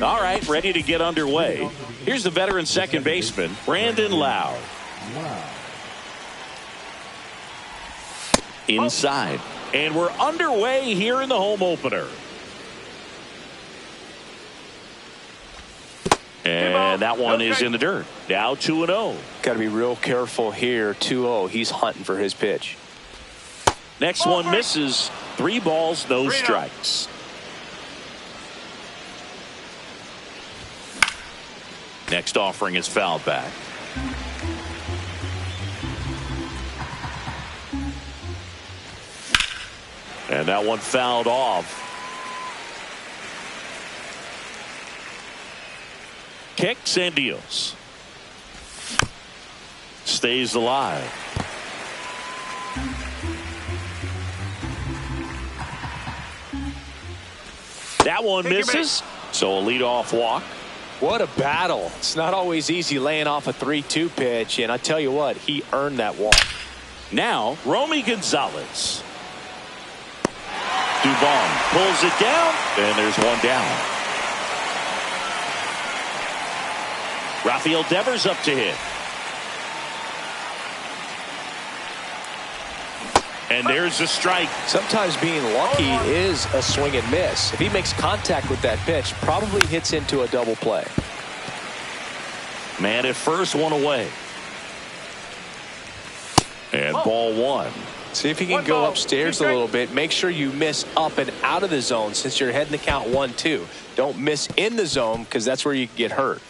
All right, ready to get underway. Here's the veteran second baseman, Brandon Lowe. Inside. And we're underway here in the home opener. And that one is in the dirt. Now 2-0. Got to be real careful here. 2-0. He's hunting for his pitch. Next one misses. 3 balls, no strikes. Next offering is fouled back. And that one fouled off. Kicks and deals. Stays alive. That one misses. So a leadoff walk. What a battle. It's not always easy laying off a 3-2 pitch, and I tell you what, he earned that walk. Now Romy Gonzalez. Dubon pulls it down, and there's one down. Rafael Devers up to hit. And there's a strike. Sometimes being lucky is a swing and miss. If he makes contact with that pitch, probably hits into a double play. Man at first, one away. And ball one. See if you can go upstairs a little bit. Make sure you miss up and out of the zone since you're heading to count 1-2. Don't miss in the zone because that's where you can get hurt.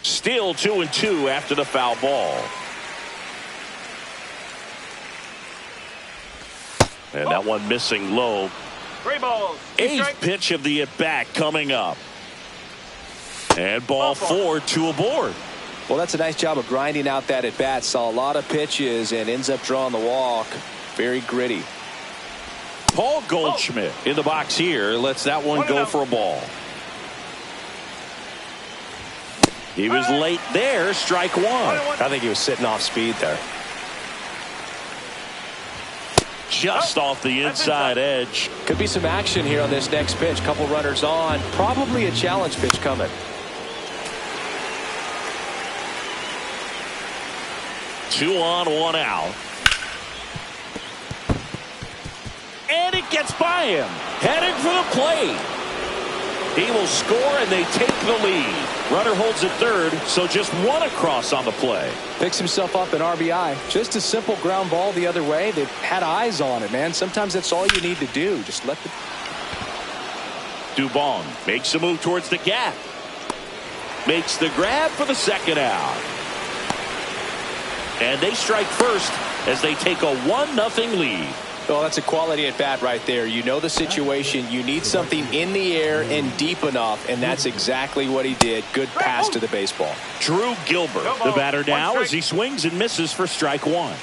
Still 2-2 after the foul ball. And that one missing low. 3 balls. 8th pitch of the at-bat coming up. And ball 4, 2 aboard. Well, that's a nice job of grinding out that at-bat. Saw a lot of pitches and ends up drawing the walk. Very gritty. Paul Goldschmidt in the box here. Lets that one go for a ball. He was late there. Strike one. I think he was sitting off speed there. Just off the inside edge. Could be some action here on this next pitch. Couple runners on. Probably a challenge pitch coming. Two on, one out. And it gets by him. Headed for the plate. He will score and they take the lead. Runner holds at third, so just one across on the play. Picks himself up an RBI. Just a simple ground ball the other way. They've had eyes on it, man. Sometimes that's all you need to do. Just let the... Dubon makes a move towards the gap. Makes the grab for the second out. And they strike first as they take a 1-0 lead. Oh, that's a quality at bat right there. You know the situation. You need something in the air and deep enough, and that's exactly what he did. Good pass to the baseball. Drew Gilbert, the batter now, as he swings and misses for strike one.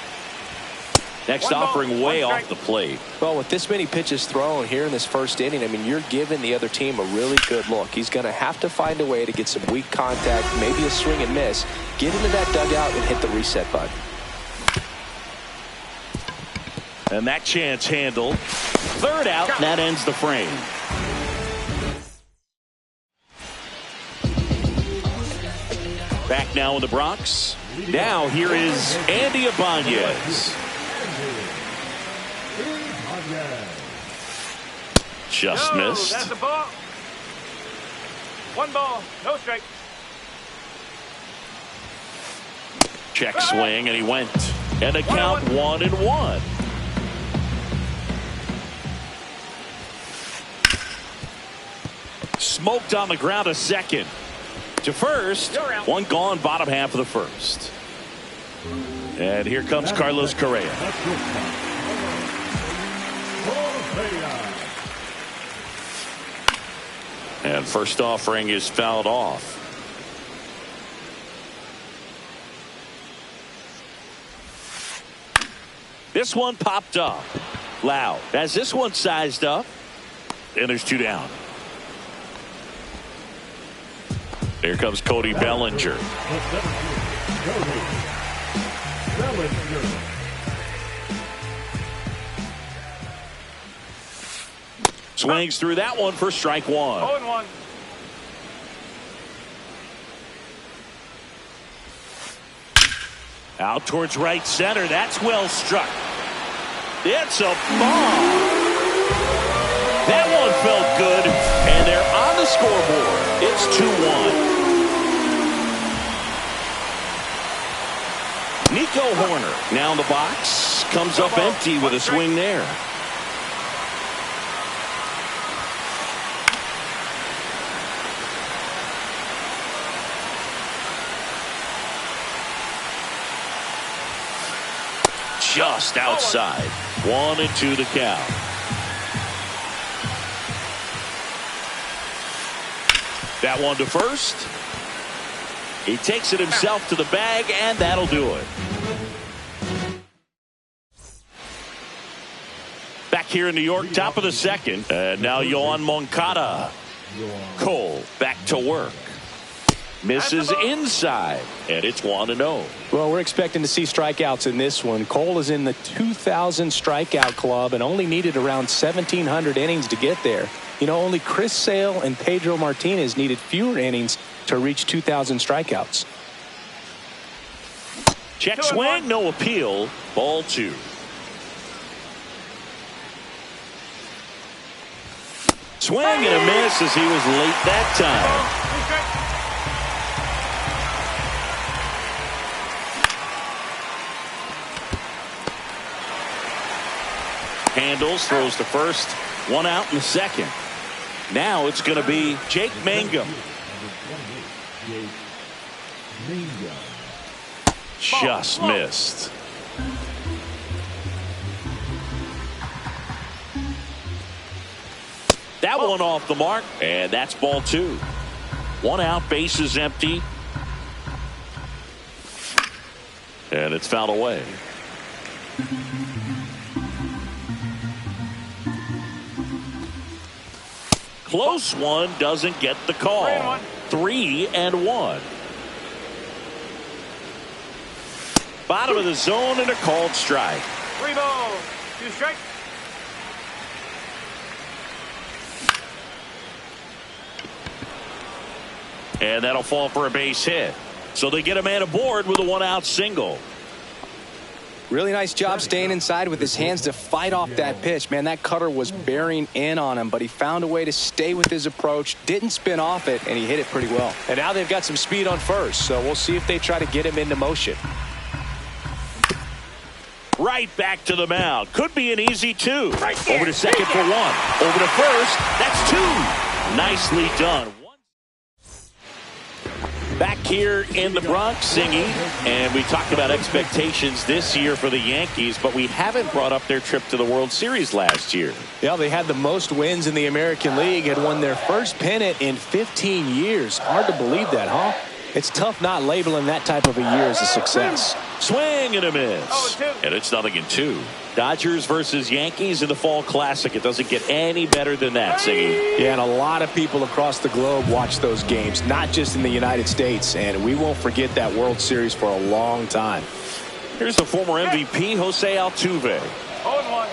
Next offering way off the plate. Well, with this many pitches thrown here in this first inning, I mean, you're giving the other team a really good look. He's going to have to find a way to get some weak contact, maybe a swing and miss, get into that dugout and hit the reset button. And that chance handled. Third out, and that ends the frame. Back now in the Bronx. Now here is Andy Ibanez. Just missed. That's a ball. 1 ball, no strike. Check swing, and he went. And a count 1-1. Smoked on the ground a second. To first. One gone, bottom half of the first. And here comes Carlos Correa. And first offering is fouled off. This one popped up. Lau has this one sized up. And there's 2 down. Here comes Cody Bellinger. Swings through that one for strike 1. 0-1. Out towards right center. That's well struck. It's a bomb. That one felt good, and they're on the scoreboard. It's 2-1. Nico Hoerner now in the box. Comes up empty with a swing there. Just outside. 1-2 the count. That one to first. He takes it himself to the bag, and that'll do it. Back here in New York, top of the second. And now Yoan Moncada. Cole back to work. Misses inside, and it's 1-0. Well, we're expecting to see strikeouts in this one. Cole is in the 2,000 strikeout club and only needed around 1,700 innings to get there. You know, only Chris Sale and Pedro Martinez needed fewer innings to reach 2,000 strikeouts. Check swing, no appeal. Ball 2. Swing and a miss as he was late that time. Handles, throws to first. 1 out in the second. Now it's going to be Jake Mangum. Just missed. That one off the mark, and that's ball 2. 1 out, bases empty. And it's fouled away. Close one, doesn't get the call. 3-1. Bottom of the zone and a called strike. 3 balls, 2 strikes. And that'll fall for a base hit. So they get a man aboard with a 1-out single. Really nice job staying inside with his hands to fight off that pitch. Man, that cutter was bearing in on him, but he found a way to stay with his approach, didn't spin off it, and he hit it pretty well. And now they've got some speed on first, so we'll see if they try to get him into motion. Right back to the mound. Could be an easy 2. Over to second for 1. Over to first. That's 2. Nicely done. Back here in the Bronx, Singy, and we talked about expectations this year for the Yankees, but we haven't brought up their trip to the World Series last year. Yeah, they had the most wins in the American League, had won their first pennant in 15 years. Hard to believe that, huh? It's tough not labeling that type of a year as a success. Swing and a miss. And it's 0-2. Dodgers versus Yankees in the Fall Classic. It doesn't get any better than that, Singy. Yeah, and a lot of people across the globe watch those games, not just in the United States, and we won't forget that World Series for a long time. Here's the former MVP, Jose Altuve. 0-1.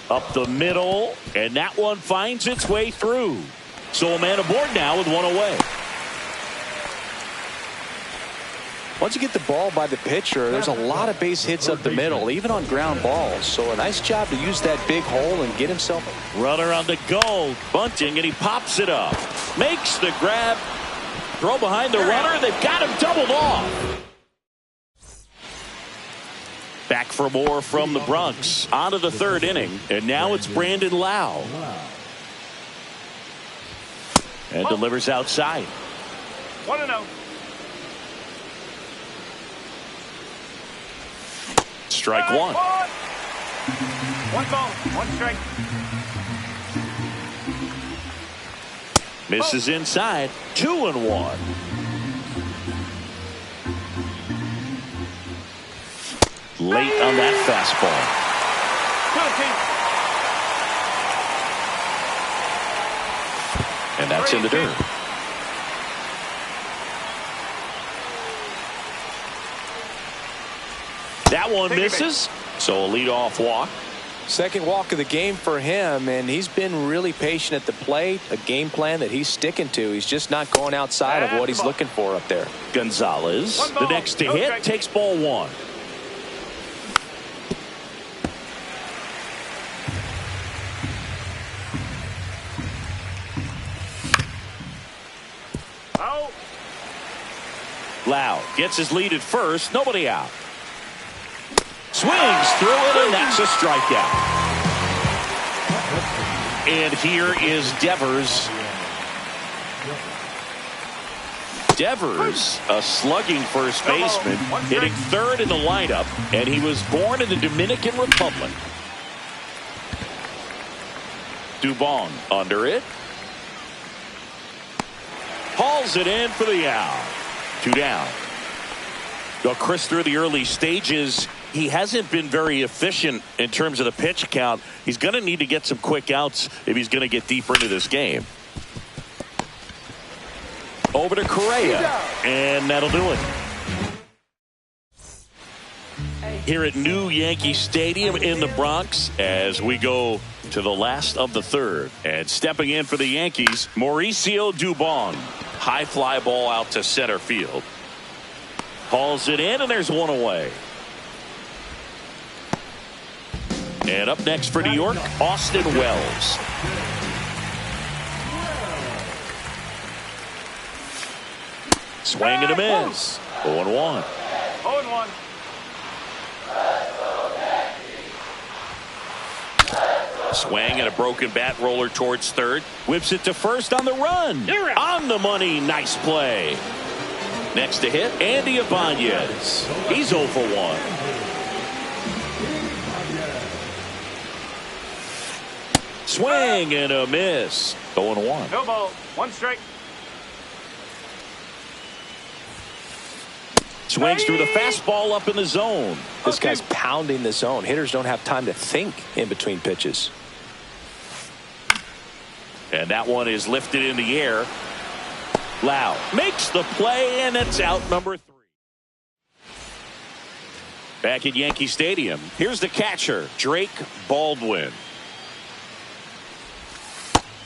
Up the middle, and that one finds its way through. So a man aboard now with 1 away. Once you get the ball by the pitcher, there's a lot of base hits up the middle, even on ground balls. So a nice job to use that big hole and get himself. Runner on the go, bunting, and he pops it up. Makes the grab. Throw behind the runner. They've got him doubled off. Back for more from the Bronx. On to the 3rd inning, and now it's Brandon Lau. And delivers outside. 1-0. Strike 1. 1 ball, 1 strike. Misses inside. 2-1. Late on that fastball. And that's in the dirt. That one misses. So a leadoff walk. Second walk of the game for him, and he's been really patient at the plate. A game plan that he's sticking to. He's just not going outside of what he's looking for up there. Gonzalez, the next to hit, takes ball one. Out. Lau gets his lead at first. Nobody out. Swings through it, and that's a strikeout. And here is Devers. Devers, a slugging first baseman, hitting third in the lineup, and he was born in the Dominican Republic. Dubon under it. Hauls it in for the out. 2 down. Well, Chris, through the early stages, he hasn't been very efficient in terms of the pitch count. He's going to need to get some quick outs if he's going to get deeper into this game. Over to Correa, and that'll do it. Here at New Yankee Stadium in the Bronx as we go to the last of the third. And stepping in for the Yankees, Mauricio Dubon. High fly ball out to center field. Hauls it in, and there's one away. And up next for New York, Austin Wells. Swing and a miss. 0-1. 0-1. Swing and a broken bat roller towards third. Whips it to first on the run. On the money. Nice play. Next to hit, Andy Ibanez. He's 0 for 1. Swing and a miss. 0-1. No ball. 1 strike. Swings through the fastball up in the zone. This guy's pounding the zone. Hitters don't have time to think in between pitches. And that one is lifted in the air. Lau makes the play, and it's out number 3. Back at Yankee Stadium, here's the catcher, Drake Baldwin.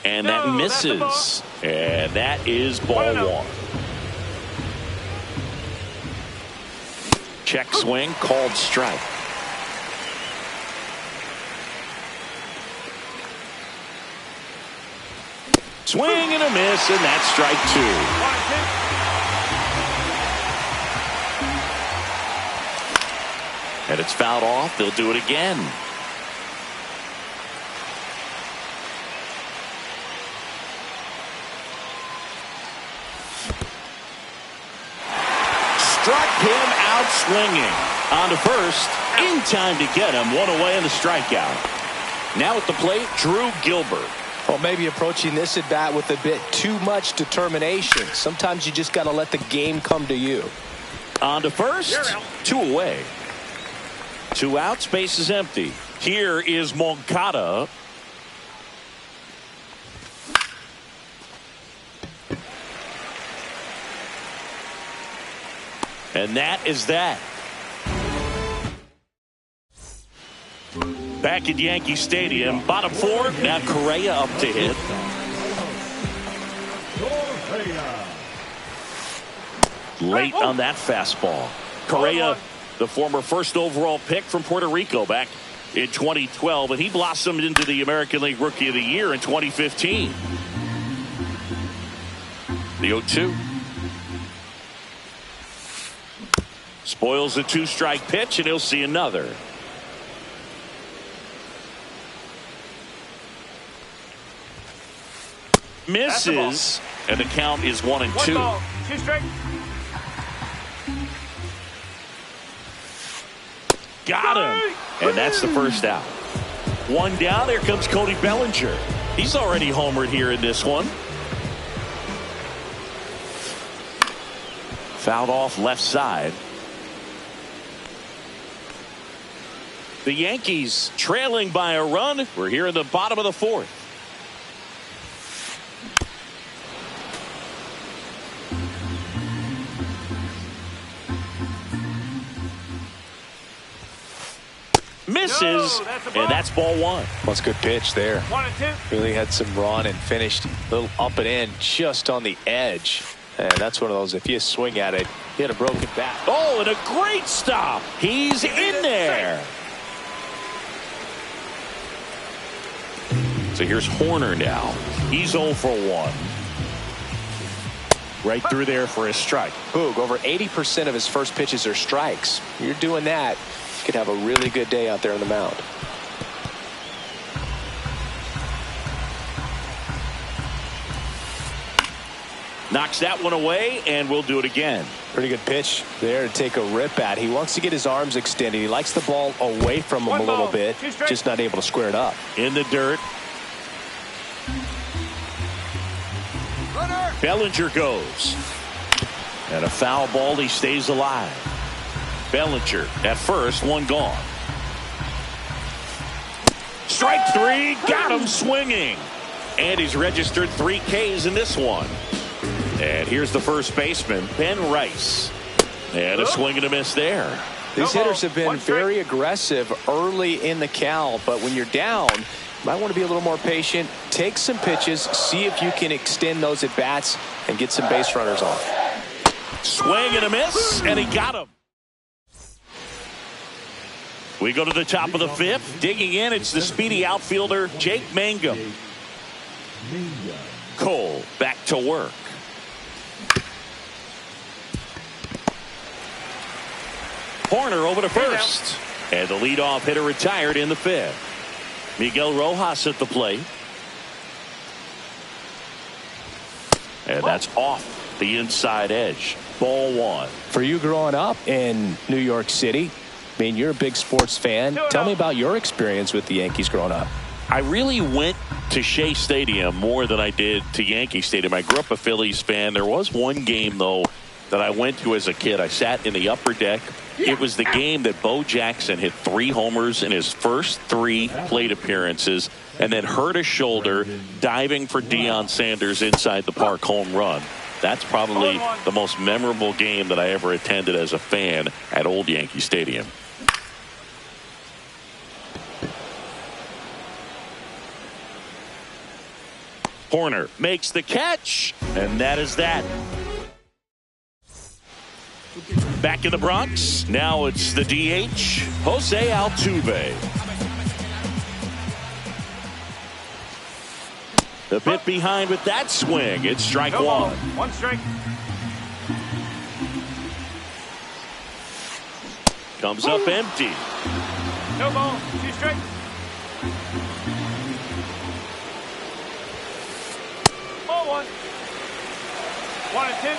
And that misses. And that is ball 1. Check swing, called strike. Swing and a miss, and that's strike 2. And it's fouled off. They'll do it again. Struck him out swinging. On to first. In time to get him. 1 away in the strikeout. Now at the plate, Drew Gilbert. Well, maybe approaching this at bat with a bit too much determination. Sometimes you just got to let the game come to you. On to first. 2 away. 2 outs. Base is empty. Here is Moncada. And that is that. Back at Yankee Stadium, bottom 4. Now Correa up to hit. Late on that fastball. Correa, the former first overall pick from Puerto Rico back in 2012, and he blossomed into the American League Rookie of the Year in 2015. The 0-2. Spoils the 2-strike pitch, and he'll see another. Misses, and the count is 1-2. 1 ball. 2 strike. Got him, and that's the first out. 1 down. Here comes Cody Bellinger. He's already homered here in this one. Fouled off left side. The Yankees trailing by a run. We're here in the bottom of the fourth. Misses, and that's ball one. Well, it's a good pitch there. 1-2. Really had some run and finished a little up and in just on the edge. And that's one of those, if you swing at it, you had a broken bat. Oh, and a great stop. He's in there. So here's Horner now. He's 0 for 1. Right through there for a strike. Boog, over 80% of his first pitches are strikes. You're doing that, you could have a really good day out there on the mound. Knocks that one away, and we'll do it again. Pretty good pitch there to take a rip at. He wants to get his arms extended. He likes the ball away from him a little bit, just not able to square it up. In the dirt. Runner. Bellinger goes. And a foul ball. He stays alive. Bellinger at first, one gone. Strike three. Got him swinging. And he's registered 3 Ks in this one. And here's the first baseman, Ben Rice. And a swing and a miss there. These hitters have been very aggressive early in the count, but when you're down, you might want to be a little more patient. Take some pitches, see if you can extend those at bats and get some base runners on. Swing and a miss, and he got him. We go to the top of the 5th. Digging in, it's the speedy outfielder, Jake Mangum. Cole back to work. Horner over to first. And the leadoff hitter retired in the 5th. Miguel Rojas at the plate. And that's off the inside edge. Ball one. For you growing up in New York City, I mean, you're a big sports fan. Tell me about your experience with the Yankees growing up. I really went to Shea Stadium more than I did to Yankee Stadium. I grew up a Phillies fan. There was one game, though, that I went to as a kid. I sat in the upper deck. It was the game that Bo Jackson hit 3 homers in his first 3 plate appearances and then hurt his shoulder diving for Deion Sanders inside the park home run. That's probably the most memorable game that I ever attended as a fan at Old Yankee Stadium. Horner makes the catch, and that is that. Back in the Bronx, now it's the DH, Jose Altuve. The bit behind with that swing. It's strike one. 1 strike. Comes up empty. No ball. 2 strike. Ball 1. 1-2.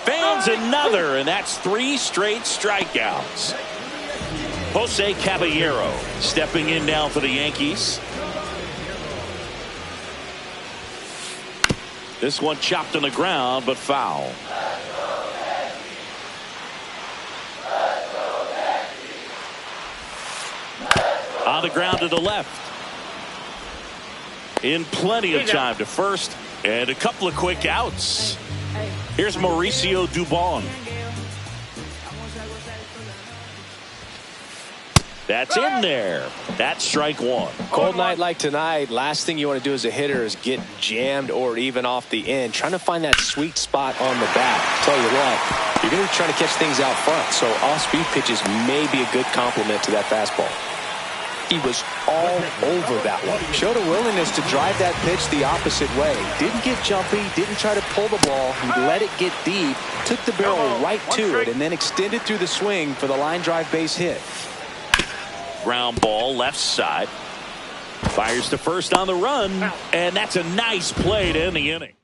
Fans another, and that's 3 straight strikeouts. Jose Caballero stepping in now for the Yankees. This one chopped on the ground, but foul. On the ground to the left. In plenty of time to first, and a couple of quick outs. Here's Mauricio Dubon. That's in there. That's strike one. Cold night like tonight, last thing you want to do as a hitter is get jammed or even off the end. Trying to find that sweet spot on the bat. Tell you what, you're going to be trying to catch things out front, so off-speed pitches may be a good complement to that fastball. He was all over that one. Showed a willingness to drive that pitch the opposite way. Didn't get jumpy, didn't try to pull the ball. He let it get deep, took the barrel right to it, and then extended through the swing for the line drive base hit. Ground ball left side. Fires to first on the run, and that's a nice play to end the inning.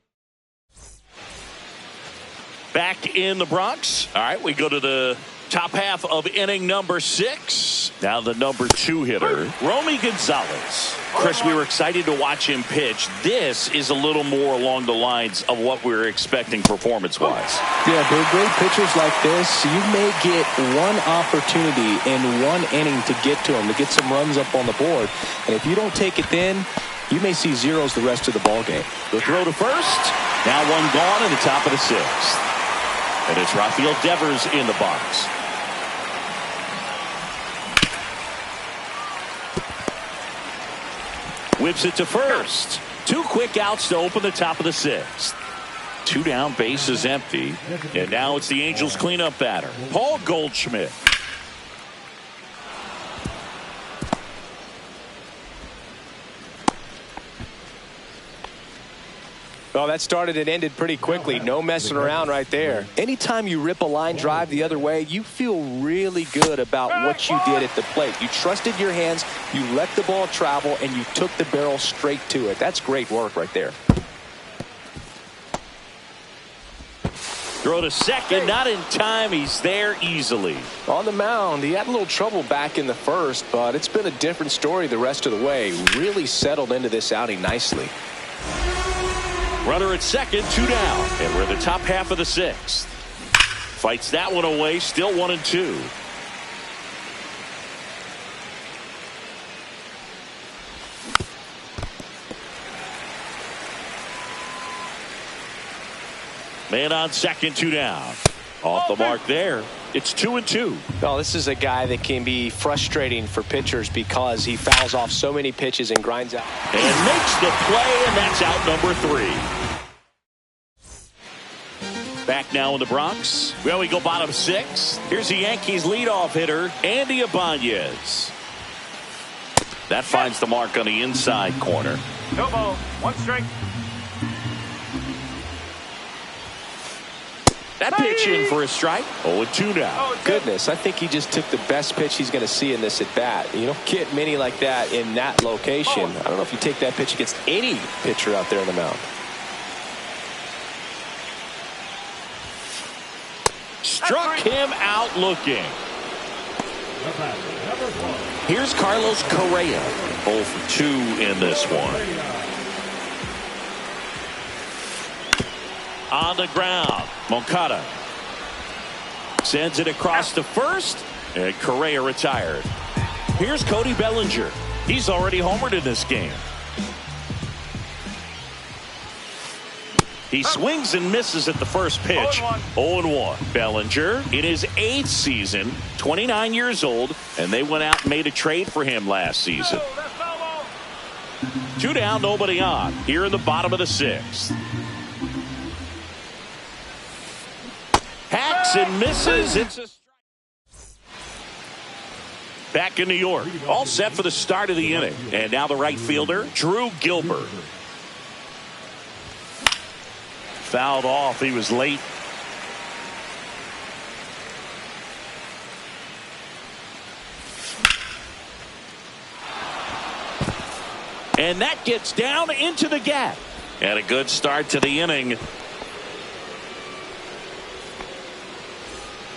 Back in the Bronx. All right, we go to the top half of inning number 6. Now the number 2 hitter, Romy Gonzalez. Chris, we were excited to watch him pitch. This is a little more along the lines of what we were expecting performance-wise. Yeah, but great pitchers like this, you may get one opportunity in one inning to get to him, to get some runs up on the board. And if you don't take it then, you may see zeros the rest of the ball game. The throw to first. Now one gone in the top of the sixth. And it's Rafael Devers in the box. Whips it to first. Two quick outs to open the top of the sixth. Two down, base is empty. And now it's the Angels cleanup batter, Paul Goldschmidt. Well, that started and ended pretty quickly. No messing around right there. Anytime you rip a line drive the other way, you feel really good about what you did at the plate. You trusted your hands, you let the ball travel, and you took the barrel straight to it. That's great work right there. Throw to second, not in time. He's there easily. On the mound, he had a little trouble back in the first, but it's been a different story the rest of the way. Really settled into this outing nicely. Runner at second, two down, and we're in the top half of the sixth. Fights that one away, still 1-2. Man on second, two down. Off the mark there. It's 2-2. Oh, this is a guy that can be frustrating for pitchers because he fouls off so many pitches and grinds out. And makes the play, and that's out number 3. Back now in the Bronx. Well, we go bottom 6. Here's the Yankees leadoff hitter, Andy Ibanez. That finds the mark on the inside corner. No ball. One strike. That pitch in for a strike. 0-2 now. Goodness, I think he just took the best pitch he's going to see in this at bat. You don't get many like that in that location. I don't know if you take that pitch against any pitcher out there on the mound. Struck him out looking. Here's Carlos Correa. 0 for 2 in this one. On the ground, Moncada sends it across to first, and Correa retired. Here's Cody Bellinger. He's already homered in this game. He swings and misses at the first pitch. 0-1. Bellinger in his 8th season, 29 years old, and they went out and made a trade for him last season. 2 down, nobody on. Here in the bottom of the 6th. Hacks and misses. It's a strike. Back in New York. All set for the start of the inning. And now the right fielder, Drew Gilbert. Fouled off. He was late. And that gets down into the gap. And a good start to the inning.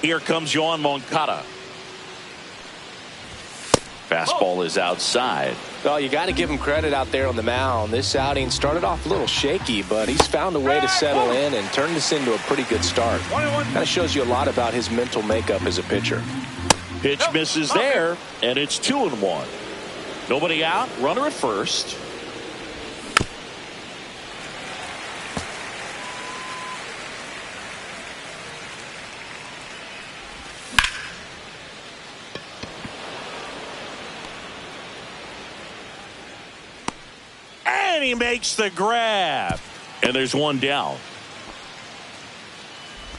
Here comes Yoan Moncada. Fastball is outside. Well, you got to give him credit out there on the mound. This outing started off a little shaky, but he's found a way to settle in and turn this into a pretty good start. Kind of shows you a lot about his mental makeup as a pitcher. Pitch misses there, and it's 2-1. Nobody out. Runner at first. And he makes the grab. And there's one down.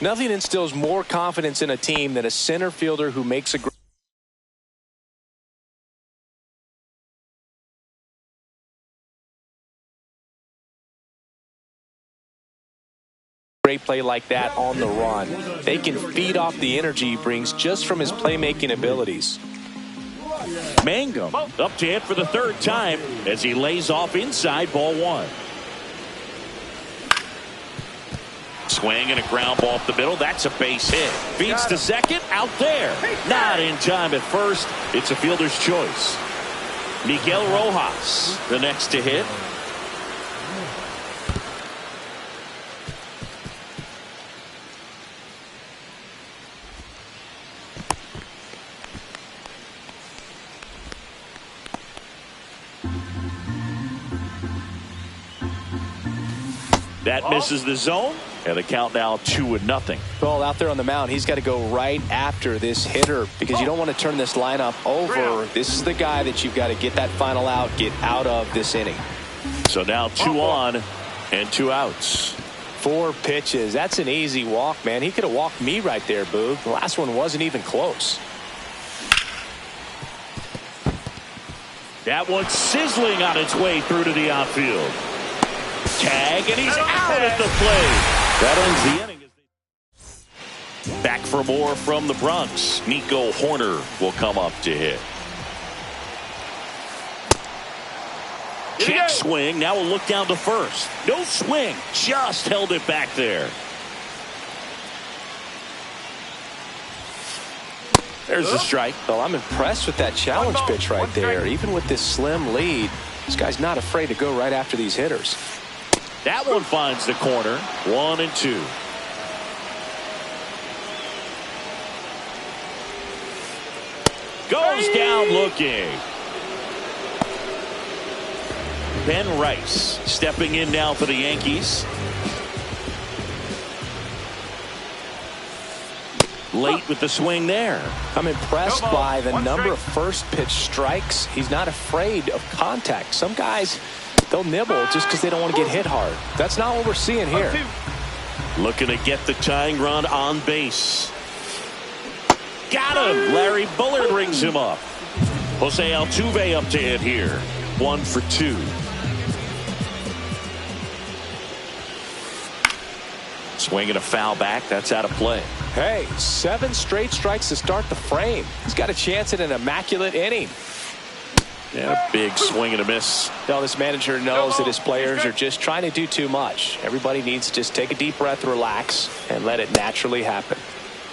Nothing instills more confidence in a team than a center fielder who makes a great play like that on the run. They can feed off the energy he brings just from his playmaking abilities. Mangum up to hit for the 3rd time as he lays off inside, ball 1. Swing and a ground ball up the middle. That's a base hit. Feeds to second, out there. Not in time at first. It's a fielder's choice. Miguel Rojas, the next to hit. That misses the zone, and the count now 2-0. Well, out there on the mound, he's got to go right after this hitter because you don't want to turn this lineup over. This is the guy that you've got to get that final out, get out of this inning. So now 2 on and 2 outs. 4 pitches. That's an easy walk, man. He could have walked me right there, Boog. The last one wasn't even close. That one's sizzling on its way through to the outfield. Tag, and he's out at the plate. That ends the inning. Back for more from the Bronx. Nico Horner will come up to hit. Check swing. Now we'll look down to first. No swing. Just held it back there. There's the strike. Well, I'm impressed with that challenge pitch right there. Even with this slim lead, this guy's not afraid to go right after these hitters. That one finds the corner. 1-2. Goes down looking. Ben Rice stepping in now for the Yankees. Late with the swing there. I'm impressed by the number of first pitch strikes. He's not afraid of contact. Some guys, they'll nibble just because they don't want to get hit hard. That's not what we're seeing here. Looking to get the tying run on base. Got him. Larry Bullard rings him up. Jose Altuve up to hit here. 1 for 2. Swinging a foul back. That's out of play. Hey, 7 straight strikes to start the frame. He's got a chance at an immaculate inning. And a big swing and a miss. Well, this manager knows that his players are just trying to do too much. Everybody needs to just take a deep breath, relax, and let it naturally happen.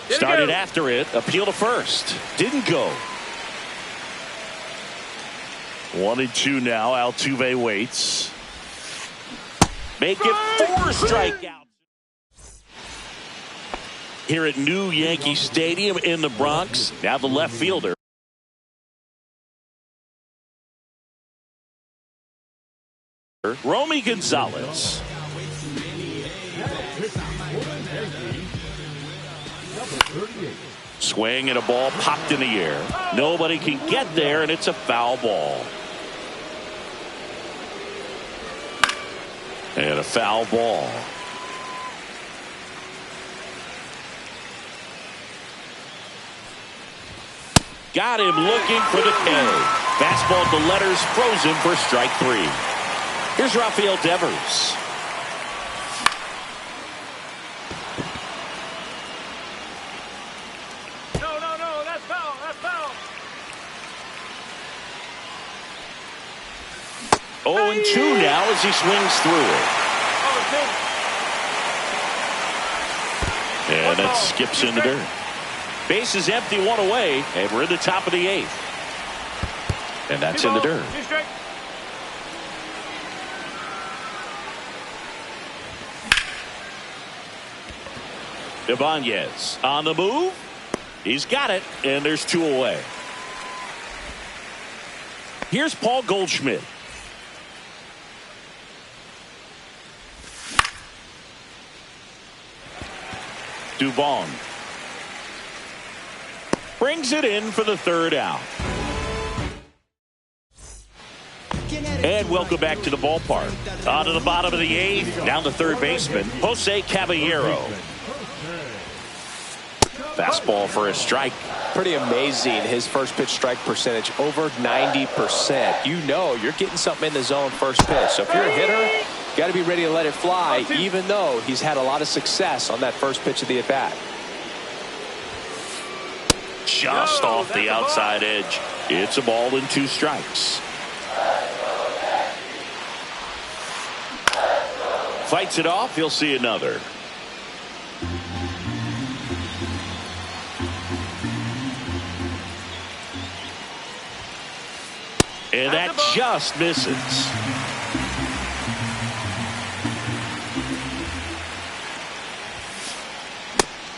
Started after it. Appeal to first. Didn't go. 1-2 now. Altuve waits. Make it 4 strikeouts. Here at New Yankee Stadium in the Bronx. Now the left fielder. Romy Gonzalez. Swing and a ball popped in the air. Nobody can get there, and it's a foul ball. And a foul ball. Got him looking for the K. Fastball at the letters, frozen for strike 3. Here's Rafael Devers. No, that's foul, that's foul. 0-2 now as he swings through it. And that skips in the dirt. Base is empty, 1 away, and we're in the top of the 8th. And that's in the dirt. Ibanez on the move. He's got it, and there's 2 away. Here's Paul Goldschmidt. Dubon brings it in for the 3rd out. And welcome back to the ballpark. On to the bottom of the 8th. Down to third baseman, Jose Caballero. Fastball for a strike. Pretty amazing. His first pitch strike percentage over 90%. You know you're getting something in the zone first pitch. So if you're a hitter, you got to be ready to let it fly, even though he's had a lot of success on that first pitch of the at-bat. Just off the outside edge. It's a ball and 2 strikes. Fights it off. He'll see another. And that just misses.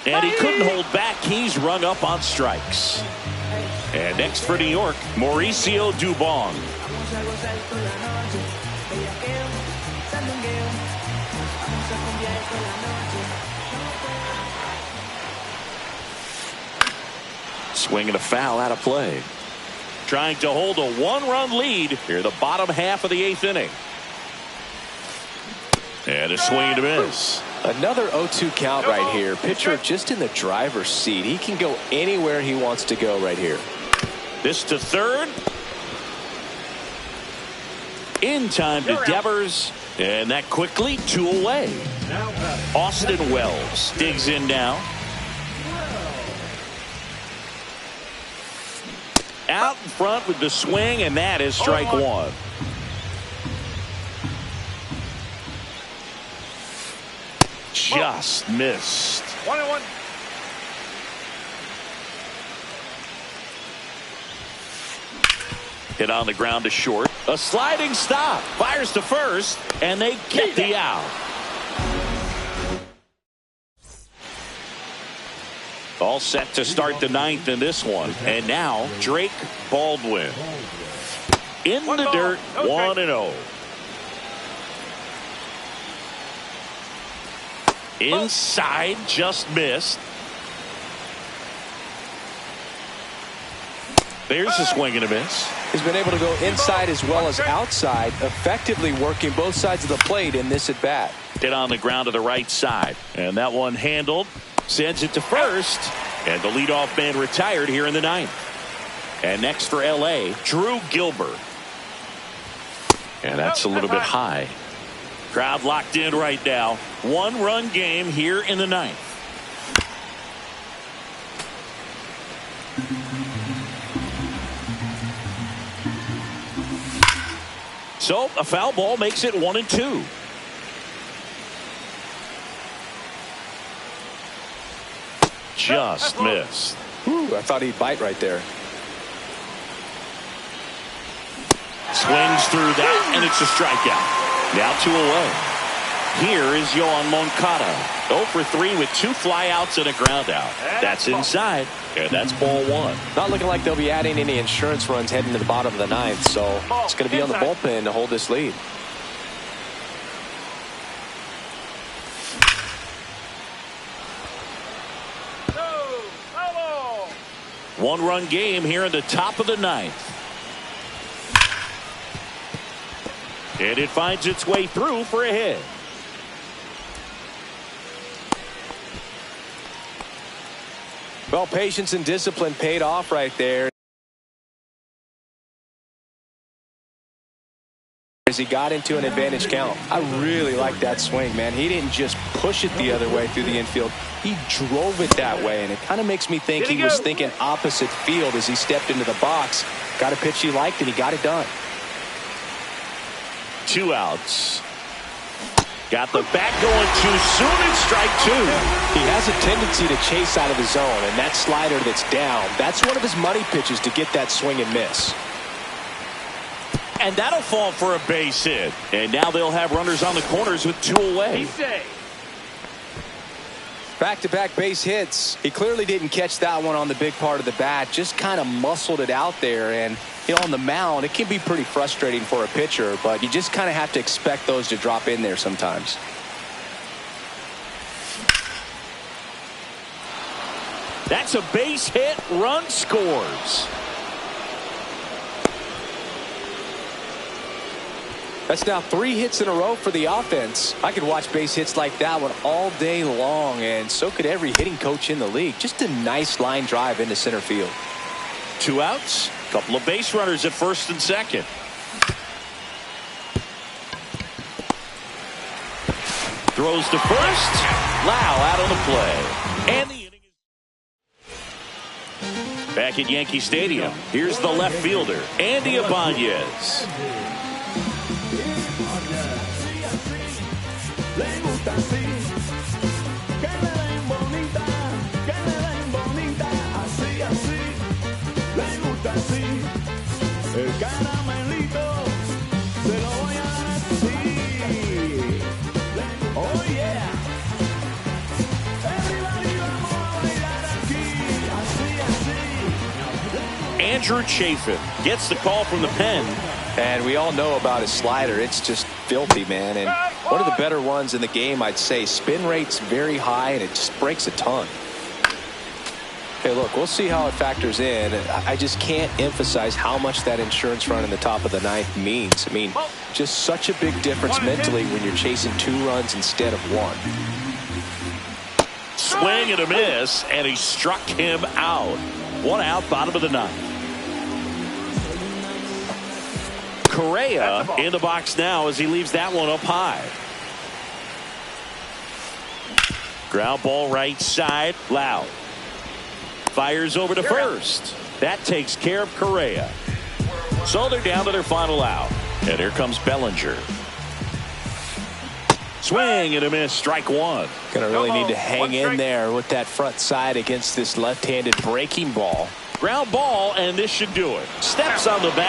And he couldn't hold back. He's rung up on strikes. And next for New York, Mauricio Dubon. Swinging a foul out of play. Trying to hold a one-run lead here the bottom half of the 8th inning. And a swing to miss. Another 0-2 count right here. Pitcher just in the driver's seat. He can go anywhere he wants to go right here. This to third. In time to Devers. And that quickly 2 away. Austin Wells digs in now. Out in front with the swing, and that is strike 1. Just missed. 1-1. Hit on the ground to short. A sliding stop. Fires to first, and they get the out. All set to start the 9th in this one. And now Drake Baldwin. In the dirt, 1-0. Inside, just missed. There's a swing and a miss. He's been able to go inside as well as outside, effectively working both sides of the plate in this at bat. Hit on the ground to the right side. And that one handled. Sends it to first. And the leadoff man retired here in the 9th. And next for L.A., Drew Gilbert. And that's a little bit high. Crowd locked in right now. 1-run game here in the 9th. So a foul ball makes it 1-2. Just missed. Ooh, I thought he'd bite right there. Swings through that, and it's a strikeout. Now 2 away. Here is Yoan Moncada. 0 for 3 with 2 flyouts and a ground out. That's inside, and that's ball 1. Not looking like they'll be adding any insurance runs heading to the bottom of the 9th, so it's going to be on the bullpen to hold this lead. One-run game here in the top of the 9th. And it finds its way through for a hit. Well, patience and discipline paid off right there as he got into an advantage count. I really like that swing, man. He didn't just push it the other way through the infield. He drove it that way, and it kind of makes me think he was thinking opposite field as he stepped into the box. Got a pitch he liked, and he got it done. 2 outs. Got the bat going too soon, and strike 2. He has a tendency to chase out of the zone, and that slider that's down, that's one of his money pitches to get that swing and miss. And that'll fall for a base hit. And now they'll have runners on the corners with 2 away. Back-to-back base hits. He clearly didn't catch that one on the big part of the bat. Just kind of muscled it out there. And, you know, on the mound, it can be pretty frustrating for a pitcher, but you just kind of have to expect those to drop in there sometimes. That's a base hit. Run scores. That's now 3 hits in a row for the offense. I could watch base hits like that one all day long, and so could every hitting coach in the league. Just a nice line drive into center field. 2 outs. Couple of base runners at first and second. Throws to first. Lau out on the play. And the inning is back at Yankee Stadium. Here's the left fielder, Andy Ibanez. El caramelito. Andrew Chafin gets the call from the pen. And we all know about his slider. It's just filthy, man. And one of the better ones in the game, I'd say. Spin rate's very high, and it just breaks a ton. Okay, look, we'll see how it factors in. I just can't emphasize how much that insurance run in the top of the ninth means. I mean, just such a big difference mentally when you're chasing 2 runs instead of 1. Swing and a miss, and he struck him out. 1 out, bottom of the 9th. Correa in the box now as he leaves that one up high. Ground ball right side. Loud fires over to first. That takes care of Correa. So they're down to their final out. And here comes Bellinger. Swing and a miss. Strike 1. Gonna really need to hang in there with that front side against this left-handed breaking ball. Ground ball, and this should do it. Steps on the bat.